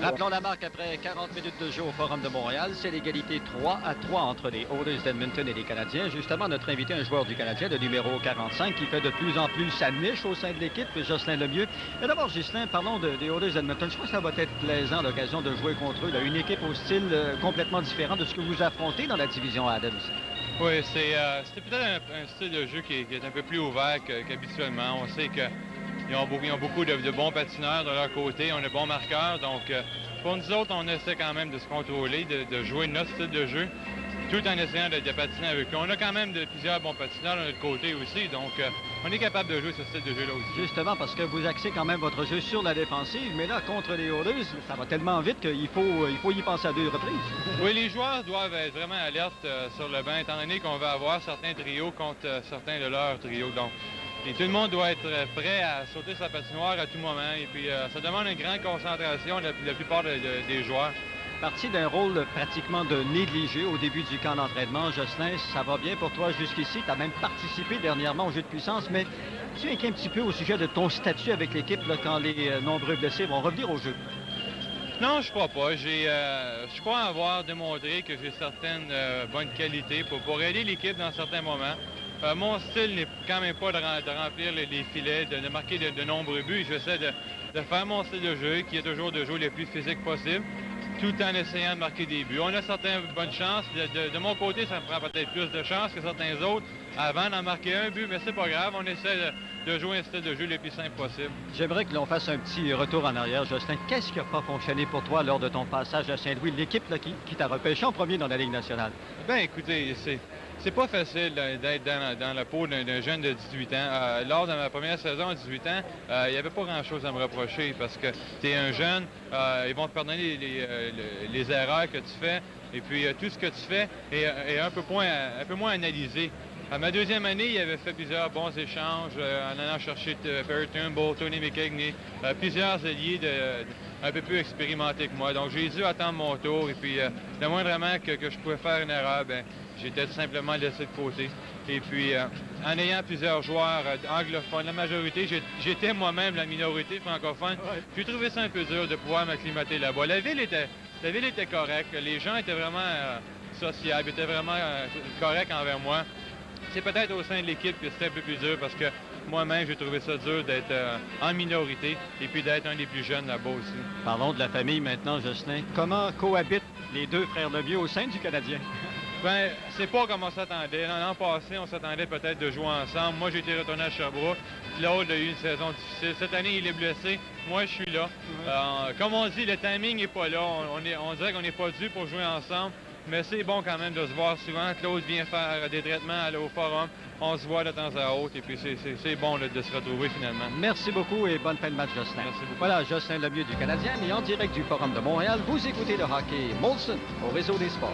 Rappelons la marque après 40 minutes de jeu au Forum de Montréal. C'est l'égalité 3-3 entre les Oilers d'Edmonton et les Canadiens. Justement, notre invité, un joueur du Canadien, le numéro 45, qui fait de plus en plus sa niche au sein de l'équipe, Jocelyn Lemieux. Mais d'abord, Jocelyn, parlons des Oilers d'Edmonton. Je crois que ça va être plaisant, l'occasion de jouer contre eux. Là, une équipe au style complètement différent de ce que vous affrontez dans la division Adams. Oui, c'était peut-être un style de jeu qui est un peu plus ouvert qu'habituellement. On sait qu'ils ont beaucoup de bons patineurs de leur côté, on a de bons marqueurs. Donc, pour nous autres, on essaie quand même de se contrôler, de jouer notre style de jeu, tout en essayant de patiner avec eux. On a quand même plusieurs bons patineurs de notre côté aussi, donc on est capable de jouer ce style de jeu-là aussi. Justement, parce que vous axez quand même votre jeu sur la défensive, mais là, contre les Oilers, ça va tellement vite qu'il faut y penser à 2 reprises. Oui, les joueurs doivent être vraiment alertes sur le banc, étant donné qu'on va avoir certains trios contre certains de leurs trios. Donc, et tout le monde doit être prêt à sauter sa patinoire à tout moment. Et puis, ça demande une grande concentration de la plupart des joueurs. Parti d'un rôle pratiquement de négligé au début du camp d'entraînement, Jocelyn, ça va bien pour toi jusqu'ici. Tu as même participé dernièrement au jeu de puissance, mais tu inquiètes un petit peu au sujet de ton statut avec l'équipe quand les nombreux blessés vont revenir au jeu? Non, je crois pas. Je crois avoir démontré que j'ai certaines bonnes qualités pour aider l'équipe dans certains moments. Mon style n'est quand même pas de remplir les filets, de marquer de nombreux buts. J'essaie de faire mon style de jeu, qui est toujours de jouer le plus physique possible, tout en essayant de marquer des buts. On a certaines bonnes chances. De mon côté, ça me prend peut-être plus de chance que certains autres avant d'en marquer un but, mais c'est pas grave. On essaie de jouer un style de jeu le plus simple possible. J'aimerais que l'on fasse un petit retour en arrière, Jocelyn. Qu'est-ce qui n'a pas fonctionné pour toi lors de ton passage à Saint-Louis, l'équipe qui t'a repêché en premier dans la Ligue nationale? Bien, écoutez, c'est pas facile d'être dans la peau d'un jeune de 18 ans. Lors de ma première saison à 18 ans, il n'y avait pas grand-chose à me reprocher parce que tu es un jeune, ils vont te pardonner les erreurs que tu fais et puis tout ce que tu fais est un peu moins analysé. À ma deuxième année, il avait fait plusieurs bons échanges en allant chercher Perry Turnbull, Tony McKegney, plusieurs alliés un peu plus expérimentés que moi. Donc, j'ai dû attendre mon tour et puis, le moindrement que je pouvais faire une erreur, ben, j'étais tout simplement laissé de côté. Et puis, en ayant plusieurs joueurs anglophones, la majorité, j'étais moi-même la minorité francophone. Ouais. J'ai trouvé ça un peu dur de pouvoir m'acclimater là-bas. La ville était correcte. Les gens étaient vraiment sociables, étaient vraiment corrects envers moi. C'est peut-être au sein de l'équipe que c'était un peu plus dur parce que moi-même, j'ai trouvé ça dur d'être en minorité et puis d'être un des plus jeunes là-bas aussi. Parlons de la famille maintenant, Jocelyn. Comment cohabitent les 2 frères Lemieux au sein du Canadien? Bien, c'est pas comme on s'attendait. L'an passé, on s'attendait peut-être de jouer ensemble. Moi, j'ai été retourné à Sherbrooke. L'autre a eu une saison difficile. Cette année, il est blessé. Moi, je suis là. Comme on dit, le timing n'est pas là. On dirait qu'on n'est pas dû pour jouer ensemble. Mais c'est bon quand même de se voir souvent. Claude vient faire des traitements au forum. On se voit de temps à autre et puis c'est bon là, de se retrouver finalement. Merci beaucoup et bonne fin de match, Jocelyn. Merci beaucoup. Voilà, Jocelyn Lemieux du Canadien et en direct du Forum de Montréal, vous écoutez le hockey Molson au Réseau des sports.